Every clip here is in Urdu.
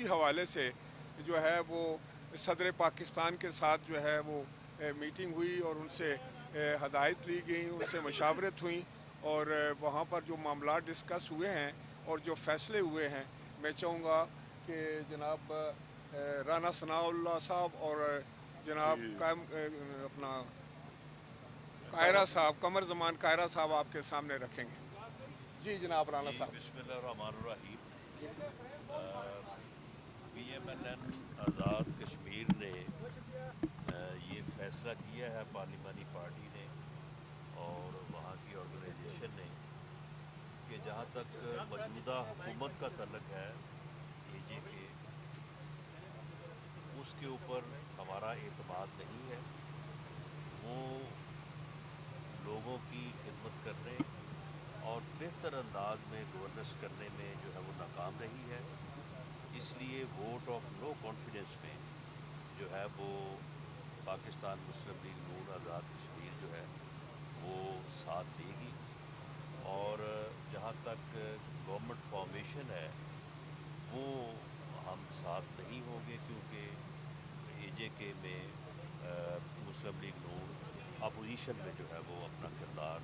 حوالے سے جو ہے وہ صدر پاکستان کے ساتھ جو ہے وہ میٹنگ ہوئی اور ان سے ہدایت لی گئی، ان سے مشاورت ہوئیں، اور وہاں پر جو معاملات ڈسکس ہوئے ہیں اور جو فیصلے ہوئے ہیں، میں چاہوں گا کہ جناب رانا ثناء اللہ صاحب اور جناب اپنا قاہرہ صاحب، قمر زمان قاہرہ صاحب آپ کے سامنے رکھیں گے۔ جی جناب رانا جی، صاحب۔ بسم اللہ الرحمن الرحیم۔ P M L N Azad Kashmir نے یہ فیصلہ کیا ہے، پارلیمانی پارٹی نے اور وہاں کی آرگنائزیشن نے، کہ جہاں تک موجودہ حکومت کا تعلق ہے اے جے کے، اس کے اوپر ہمارا اعتماد نہیں ہے۔ وہ لوگوں کی خدمت کرنے اور بہتر انداز میں گورننس کرنے میں جو ہے وہ ناکام رہی ہے، اس لیے ووٹ آف نو کانفیڈنس میں جو ہے وہ پاکستان مسلم لیگ نون آزاد کشمیر جو ہے وہ ساتھ دے گی۔ اور جہاں تک گورنمنٹ فارمیشن ہے وہ ہم ساتھ نہیں ہوں گے، کیونکہ اے جے کے میں مسلم لیگ نون اپوزیشن میں جو ہے وہ اپنا کردار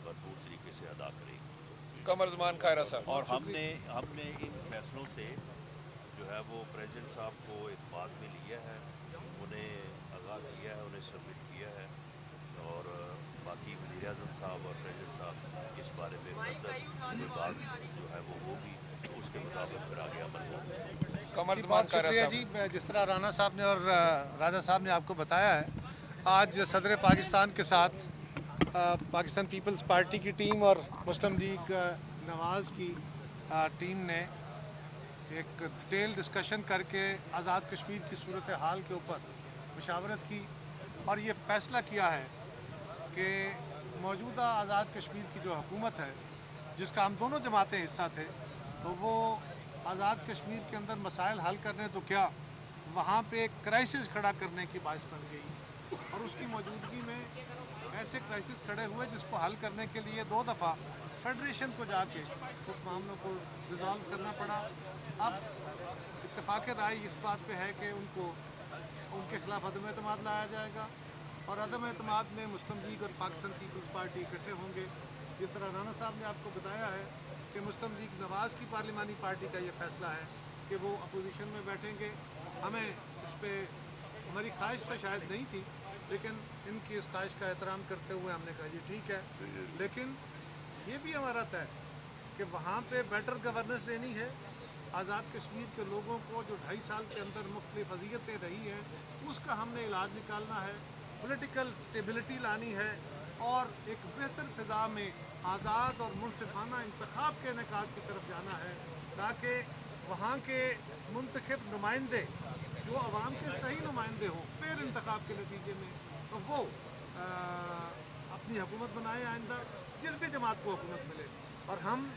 بھرپور طریقے سے ادا کرے گی۔ قمر زمان قاہرہ صاحب۔ اور ہم نے ان فیصلوں سے جو ہے وہ پریزیڈنٹ صاحب کو اعتماد میں لیا ہے، انہیں آگاہ کیا ہے، انہیں سبمٹ کیا ہے، اور باقی وزیر اعظم صاحب اور پریزیڈنٹ صاحب اس بارے میں فردر کوئی بات جو ہے وہ ہوگی، اس کے مطابق پھر آگے عمل ہوگا۔ قمر جی زمان بہت قاہرہ شکریہ صاحب۔ جی۔ جس طرح رانا صاحب نے اور راجہ صاحب نے آپ کو بتایا ہے، آج صدر پاکستان کے ساتھ پاکستان پیپلز پارٹی کی ٹیم اور مسلم لیگ نواز کی ٹیم نے ایک ڈیٹیل ڈسکشن کر کے آزاد کشمیر کی صورتحال کے اوپر مشاورت کی، اور یہ فیصلہ کیا ہے کہ موجودہ آزاد کشمیر کی جو حکومت ہے، جس کا ہم دونوں جماعتیں حصہ تھے، تو وہ آزاد کشمیر کے اندر مسائل حل کرنے تو کیا، وہاں پہ ایک کرائسس کھڑا کرنے کی باعث بن گئی، اور اس کی موجودگی میں ایسے کرائسس کھڑے ہوئے جس کو حل کرنے کے لیے 2 دفعہ فیڈریشن کو جا کے اس معاملوں کو ریزالو کرنا پڑا۔ اب اتفاق رائے اس بات پہ ہے کہ ان کے خلاف عدم اعتماد لایا جائے گا، اور عدم اعتماد میں مسلم لیگ اور پاکستان پیپلز پارٹی اکٹھے ہوں گے۔ جس طرح رانا صاحب نے آپ کو بتایا ہے کہ مسلم لیگ نواز کی پارلیمانی پارٹی کا یہ فیصلہ ہے کہ وہ اپوزیشن میں بیٹھیں گے۔ ہمیں اس پہ ہماری خواہش تو شاید نہیں تھی، لیکن ان کی اس خواہش کا احترام کرتے ہوئے ہم نے کہا یہ ٹھیک ہے، لیکن یہ بھی ہمارا طے کہ وہاں پہ بیٹر گورننس دینی ہے۔ آزاد کشمیر کے لوگوں کو جو 2.5 سال کے اندر مختلف اذیتیں رہی ہیں، اس کا ہم نے علاج نکالنا ہے، پولیٹیکل سٹیبلٹی لانی ہے، اور ایک بہتر فضا میں آزاد اور منصفانہ انتخاب کے انعقاد کی طرف جانا ہے، تاکہ وہاں کے منتخب نمائندے جو عوام کے صحیح نمائندے ہوں فیر انتخاب کے نتیجے میں، تو وہ اپنی حکومت بنائے آئندہ، جس بھی جماعت کو حکومت ملے۔ اور ہم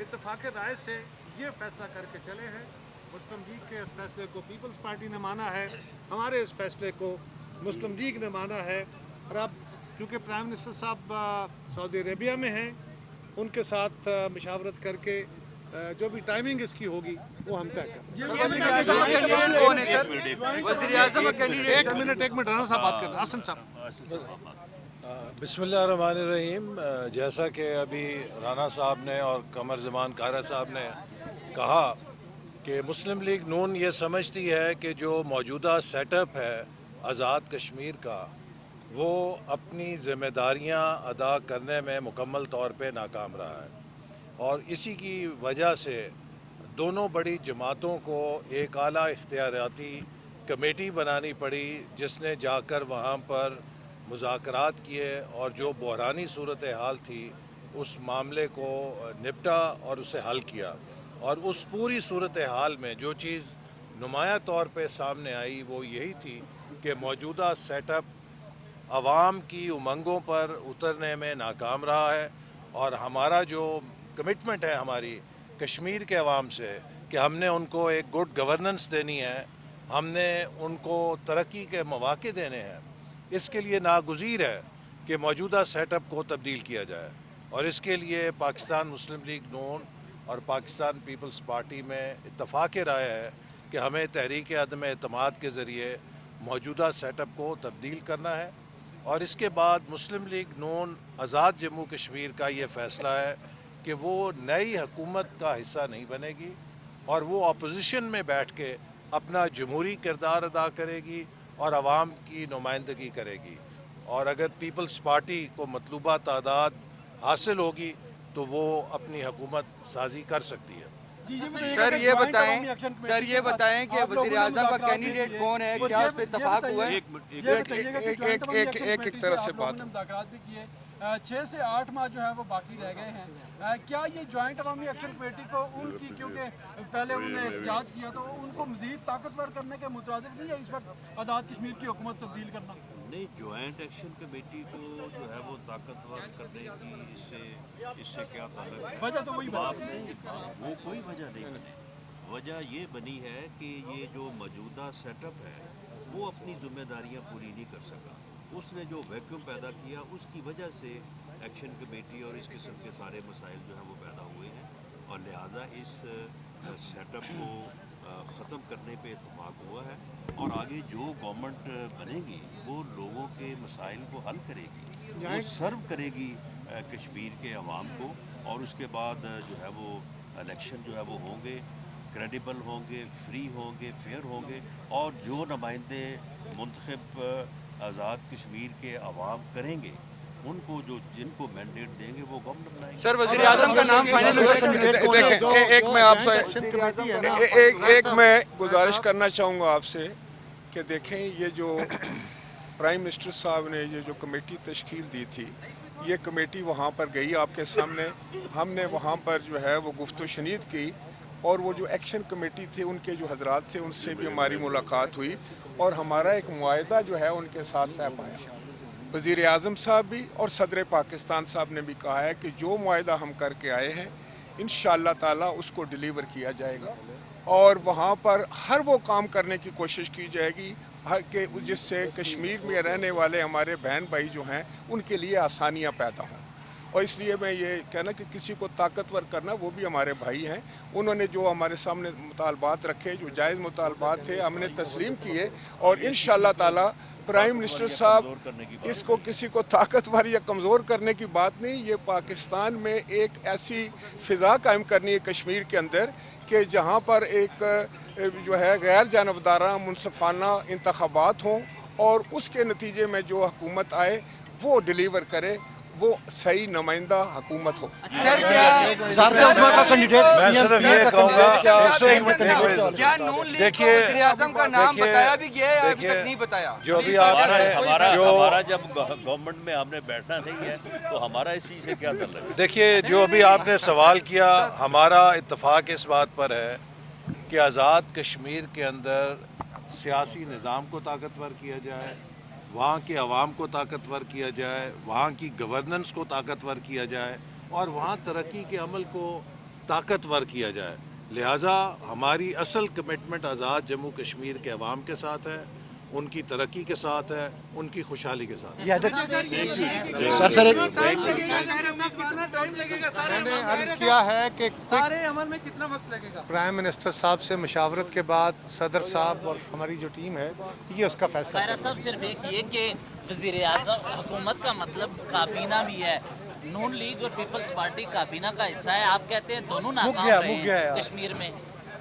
اتفاق رائے سے یہ فیصلہ کر کے چلے ہیں۔ مسلم لیگ کے اس فیصلے کو پیپلز پارٹی نے مانا ہے، ہمارے اس فیصلے کو مسلم لیگ نے مانا ہے، اور اب کیونکہ پرائم منسٹر صاحب سعودی عربیہ میں ہیں، ان کے ساتھ مشاورت کر کے جو بھی ٹائمنگ اس کی ہوگی وہ ہم طے کریں۔ ایک منٹ رانا صاحب بات کرنا، حسن صاحب۔ بسم اللہ الرحمن الرحیم۔ جیسا کہ ابھی رانا صاحب نے اور قمر زمان قاہرہ صاحب نے کہا کہ مسلم لیگ نون یہ سمجھتی ہے کہ جو موجودہ سیٹ اپ ہے آزاد کشمیر کا، وہ اپنی ذمہ داریاں ادا کرنے میں مکمل طور پہ ناکام رہا ہے، اور اسی کی وجہ سے دونوں بڑی جماعتوں کو ایک اعلیٰ اختیاراتی کمیٹی بنانی پڑی، جس نے جا کر وہاں پر مذاکرات کیے اور جو بحرانی صورتحال تھی اس معاملے کو نپٹا اور اسے حل کیا۔ اور اس پوری صورتحال میں جو چیز نمایاں طور پہ سامنے آئی وہ یہی تھی کہ موجودہ سیٹ اپ عوام کی امنگوں پر اترنے میں ناکام رہا ہے، اور ہمارا جو کمٹمنٹ ہے ہماری کشمیر کے عوام سے کہ ہم نے ان کو ایک گڈ گورننس دینی ہے، ہم نے ان کو ترقی کے مواقع دینے ہیں، اس کے لیے ناگزیر ہے کہ موجودہ سیٹ اپ کو تبدیل کیا جائے، اور اس کے لیے پاکستان مسلم لیگ نون اور پاکستان پیپلز پارٹی میں اتفاق رائے ہے کہ ہمیں تحریک عدم اعتماد کے ذریعے موجودہ سیٹ اپ کو تبدیل کرنا ہے، اور اس کے بعد مسلم لیگ نون آزاد جموں کشمیر کا یہ فیصلہ ہے کہ وہ نئی حکومت کا حصہ نہیں بنے گی اور وہ اپوزیشن میں بیٹھ کے اپنا جمہوری کردار ادا کرے گی اور عوام کی نمائندگی کرے گی، اور اگر پیپلز پارٹی کو مطلوبہ تعداد حاصل ہوگی تو وہ اپنی حکومت سازی کر سکتی ہے۔ سر یہ بتائیں کہ وزیر اعظم کا کینڈیڈیٹ کون ہے، کیا اس پہ اتفاق ہوا ہے؟ ایک طرح سے بات 6 سے 8 ماہ جو ہے وہ باقی رہ گئے ہیں، کیا یہ جوائنٹ عوامی ایکشن کمیٹی کو ان کی، کیونکہ پہلے انہوں نے احتجاج کیا تو ان کو مزید طاقتور کرنے کے مترادف نہیں ہے اس وقت آزاد کشمیر کی حکومت تبدیل کرنا؟ نہیں، جوائنٹ ایکشن کمیٹی کو جو ہے وہ طاقتور کرنے کی اس سے کیا تعلق ہے؟ وجہ تو وہی بات وہ کوئی وجہ نہیں بنی۔ وجہ یہ بنی ہے کہ یہ جو موجودہ سیٹ اپ ہے وہ اپنی ذمہ داریاں پوری نہیں کر سکا، اس نے جو ویکیوم پیدا کیا اس کی وجہ سے ایکشن کمیٹی اور اس قسم کے سارے مسائل جو ہیں وہ پیدا ہوئے ہیں، اور لہٰذا اس سیٹ اپ کو ختم کرنے پہ اتفاق ہوا ہے، اور آگے جو گورنمنٹ بنے گی وہ لوگوں کے مسائل کو حل کرے گی، وہ سرو کرے گی کشمیر کے عوام کو، اور اس کے بعد جو ہے وہ الیکشن جو ہے وہ ہوں گے، کریڈیبل ہوں گے، فری ہوں گے، فیئر ہوں گے، اور جو نمائندے منتخب آزاد کشمیر کے عوام کریں گے ان کو جن کو مینڈیٹ دیں گے وہ گورنمنٹ بنائیں گے۔ سر وزیر اعظم کا نام فائنل ہوا ہے؟ ایک میں آپ سے ایک میں گزارش کرنا چاہوں گا آپ سے کہ دیکھیں، یہ جو پرائم منسٹر صاحب نے یہ جو کمیٹی تشکیل دی تھی، یہ کمیٹی وہاں پر گئی آپ کے سامنے، ہم نے وہاں پر جو ہے وہ گفت و شنید کی، اور وہ جو ایکشن کمیٹی تھے ان کے جو حضرات تھے ان سے بھی ہماری ملاقات ہوئی، اور ہمارا ایک معاہدہ جو ہے ان کے ساتھ طے پایا۔ وزیر اعظم صاحب بھی اور صدر پاکستان صاحب نے بھی کہا ہے کہ جو معاہدہ ہم کر کے آئے ہیں انشاءاللہ تعالیٰ اس کو ڈیلیور کیا جائے گا، اور وہاں پر ہر وہ کام کرنے کی کوشش کی جائے گی کہ جس سے کشمیر میں رہنے والے ہمارے بہن بھائی جو ہیں ان کے لیے آسانیاں پیدا ہوں۔ اور اس لیے میں یہ کہنا کہ کسی کو طاقتور کرنا، وہ بھی ہمارے بھائی ہیں، انہوں نے جو ہمارے سامنے مطالبات رکھے، جو جائز مطالبات تھے ہم نے تسلیم کیے، اور انشاءاللہ تعالیٰ پرائم منسٹر صاحب اس کو کسی کو طاقتور یا کمزور کرنے کی بات نہیں، یہ پاکستان میں ایک ایسی فضا قائم کرنی ہے کشمیر کے اندر کہ جہاں پر ایک جو ہے غیر جانبدارانہ منصفانہ انتخابات ہوں، اور اس کے نتیجے میں جو حکومت آئے وہ ڈیلیور کرے، وہ صحیح نمائندہ حکومت ہو۔ میں صرف یہ کہوں گا، کیا نون لیگ کو دیکھیے وزیر اعظم کا نام بتایا بھی گیا ہے یا ابھی تک نہیں بتایا؟ جو ابھی آپ نے ہمارا جب گورنمنٹ میں ہم نے بیٹھنا نہیں ہے تو ہمارا اس چیز سے کیا تعلق ہے؟ دیکھیے، جو ابھی آپ نے سوال کیا، ہمارا اتفاق اس بات پر ہے کہ آزاد کشمیر کے اندر سیاسی نظام کو طاقتور کیا جائے، وہاں کے عوام کو طاقتور کیا جائے، وہاں کی گورننس کو طاقتور کیا جائے، اور وہاں ترقی کے عمل کو طاقتور کیا جائے۔ لہٰذا ہماری اصل کمٹمنٹ آزاد جموں کشمیر کے عوام کے ساتھ ہے، ان کی ترقی کے ساتھ ہے، ان کی خوشحالی کے ساتھ ہے۔ میں نے عرض کیا ہے کہ سارے عمل میں کتنا وقت لگے گا؟ پرائم منسٹر صاحب سے مشاورت کے بعد صدر صاحب اور ہماری جو ٹیم ہے یہ اس کا فیصلہ خیرہ صاحب صرف ایک یہ کہ وزیر اعظم حکومت کا مطلب کابینہ بھی ہے، نون لیگ اور پیپلز پارٹی کابینہ کا حصہ ہے، آپ کہتے ہیں دونوں ناکام رہے ہیں کشمیر میں،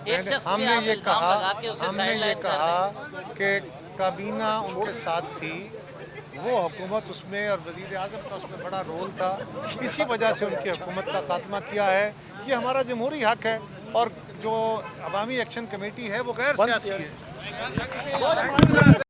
ایک شخص ہم پہ نے آپ یہ الزام کہا لگا کے اسے ہم نے سائڈ یہ لائن کر کہا دیں۔ کہ کابینہ ان کے ساتھ تھی، وہ حکومت اس میں، اور وزیر اعظم کا اس میں بڑا رول تھا، اسی وجہ سے ان کی حکومت کا خاتمہ کیا ہے۔ یہ ہمارا جمہوری حق ہے، اور جو عوامی ایکشن کمیٹی ہے وہ غیر سیاسی ہے۔